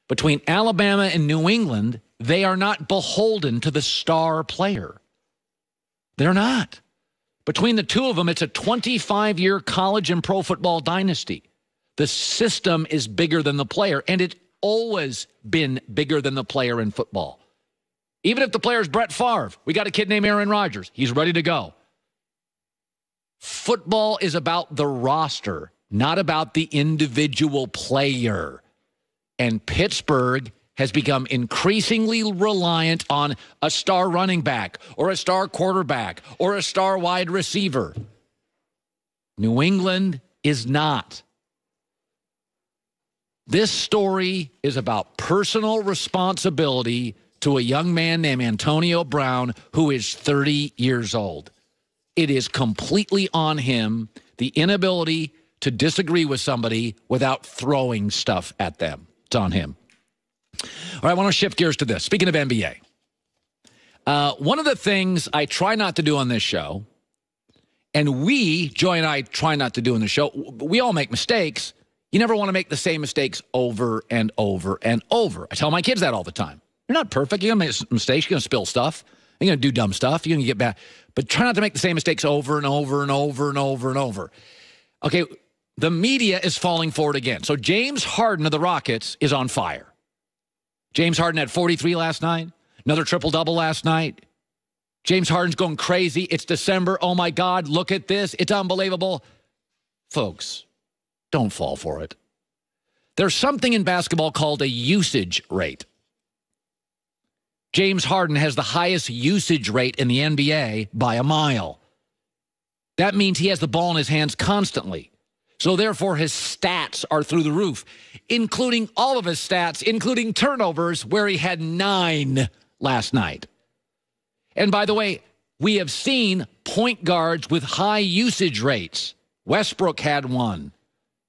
Between Alabama and New England, they are not beholden to the star player. They're not. Between the two of them, it's a 25-year college and pro football dynasty. The system is bigger than the player, and it's always been bigger than the player in football. Even if the player's Brett Favre, we got a kid named Aaron Rodgers. He's ready to go. Football is about the roster, not about the individual player. And Pittsburgh has become increasingly reliant on a star running back or a star quarterback or a star wide receiver. New England is not. This story is about personal responsibility to a young man named Antonio Brown who is 30 years old. It is completely on him, the inability to disagree with somebody without throwing stuff at them. It's on him. All right, I want to shift gears to this. Speaking of NBA, one of the things I try not to do on this show, and Joy and I try not to do on the show, we all make mistakes. You never want to make the same mistakes over and over and over. I tell my kids that all the time. You're not perfect. You're going to make mistakes. You're going to spill stuff. You're going to do dumb stuff. You're going to get back. But try not to make the same mistakes over and over and over and over and over. Okay, the media is falling for it again. So James Harden of the Rockets is on fire. James Harden had 43 last night. Another triple-double last night. James Harden's going crazy. It's December. Oh, my God, look at this. It's unbelievable. Folks, don't fall for it. There's something in basketball called a usage rate. James Harden has the highest usage rate in the NBA by a mile. That means he has the ball in his hands constantly. So therefore, his stats are through the roof, including all of his stats, including turnovers, where he had 9 last night. And by the way, we have seen point guards with high usage rates. Westbrook had 1.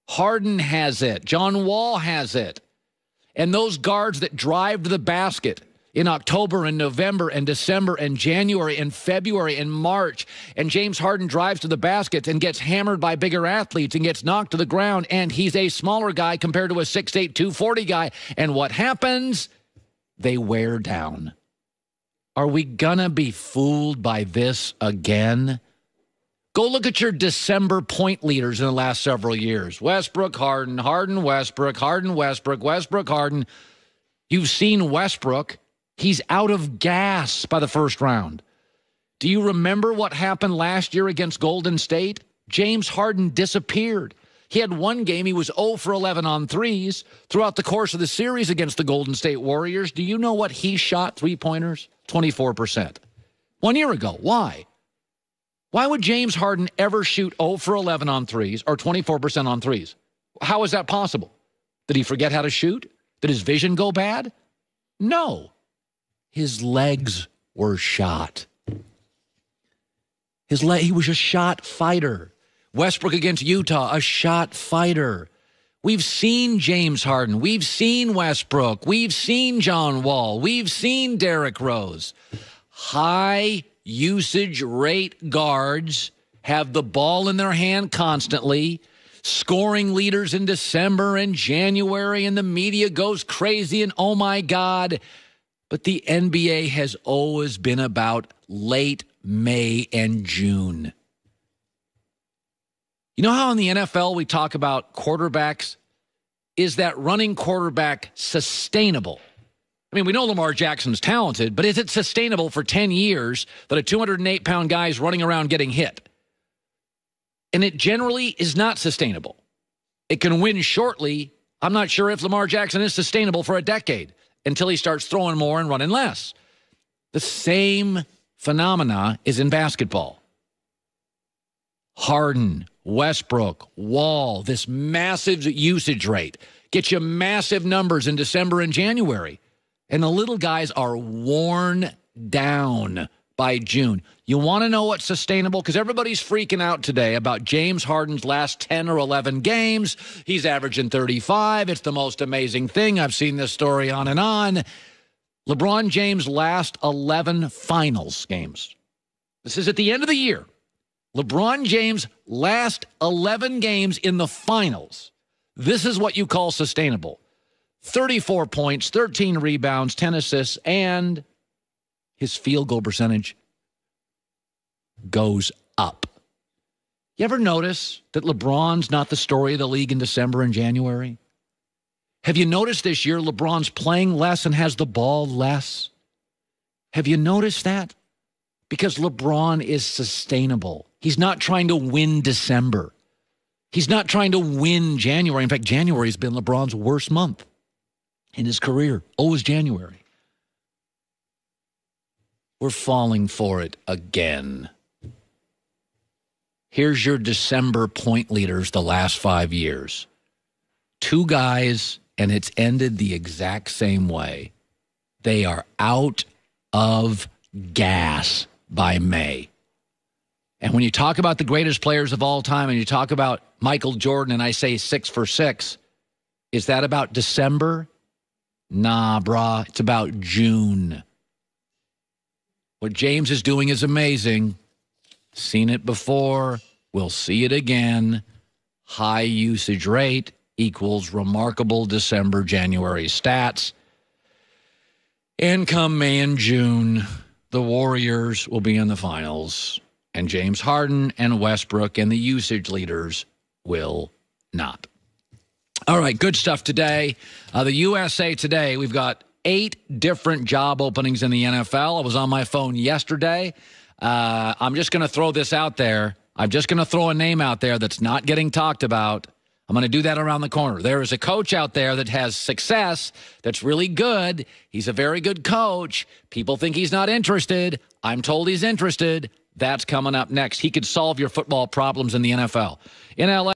Harden has it. John Wall has it. And those guards that drive to the basket in October and November and December and January and February and March, and James Harden drives to the basket and gets hammered by bigger athletes and gets knocked to the ground, and he's a smaller guy compared to a 6'8", 240 guy. And what happens? They wear down. Are we gonna be fooled by this again? Go look at your December point leaders in the last several years. Westbrook, Harden, Harden, Westbrook, Harden, Westbrook, Westbrook, Harden. You've seen Westbrook. He's out of gas by the first round. Do you remember what happened last year against Golden State? James Harden disappeared. He had one game, he was 0 for 11 on threes. Throughout the course of the series against the Golden State Warriors, do you know what he shot three-pointers? 24%. 1 year ago. Why? Why would James Harden ever shoot 0 for 11 on threes or 24% on threes? How is that possible? Did he forget how to shoot? Did his vision go bad? No. His legs were shot. He was a shot fighter. Westbrook against Utah, a shot fighter. We've seen James Harden. We've seen Westbrook. We've seen John Wall. We've seen Derrick Rose. High usage rate guards have the ball in their hand constantly, scoring leaders in December and January, and the media goes crazy, and oh my God. But the NBA has always been about late May and June. You know how in the NFL we talk about quarterbacks? Is that running quarterback sustainable? I mean, we know Lamar Jackson's talented, but is it sustainable for 10 years that a 208-pound guy is running around getting hit? And it generally is not sustainable. It can win shortly. I'm not sure if Lamar Jackson is sustainable for a decade until he starts throwing more and running less. The same phenomena is in basketball. Harden, Westbrook, Wall, this massive usage rate gets you massive numbers in December and January. And the little guys are worn down by June. You want to know what's sustainable? Because everybody's freaking out today about James Harden's last 10 or 11 games. He's averaging 35. It's the most amazing thing. I've seen this story on and on. LeBron James' last 11 finals games. This is at the end of the year. LeBron James' last 11 games in the finals. This is what you call sustainable. 34 points, 13 rebounds, 10 assists, and his field goal percentage goes up. You ever notice that LeBron's not the story of the league in December and January? Have you noticed this year LeBron's playing less and has the ball less? Have you noticed that? Because LeBron is sustainable. He's not trying to win December. He's not trying to win January. In fact, January has been LeBron's worst month in his career. Always January. We're falling for it again. Here's your December point leaders the last 5 years. 2 guys, and it's ended the exact same way. They are out of gas by May. And when you talk about the greatest players of all time and you talk about Michael Jordan and I say 6 for 6, is that about December? Nah, brah, it's about June. What James is doing is amazing. Seen it before. We'll see it again. High usage rate equals remarkable December, January stats. And come May and June, the Warriors will be in the finals. And James Harden and Westbrook and the usage leaders will not. All right, good stuff today. The USA Today, we've got 8 different job openings in the NFL. I was on my phone yesterday. I'm just going to throw this out there. I'm just going to throw a name out there that's not getting talked about. I'm going to do that around the corner. There is a coach out there that has success that's really good. He's a very good coach. People think he's not interested. I'm told he's interested. That's coming up next. He could solve your football problems in the NFL. In LA.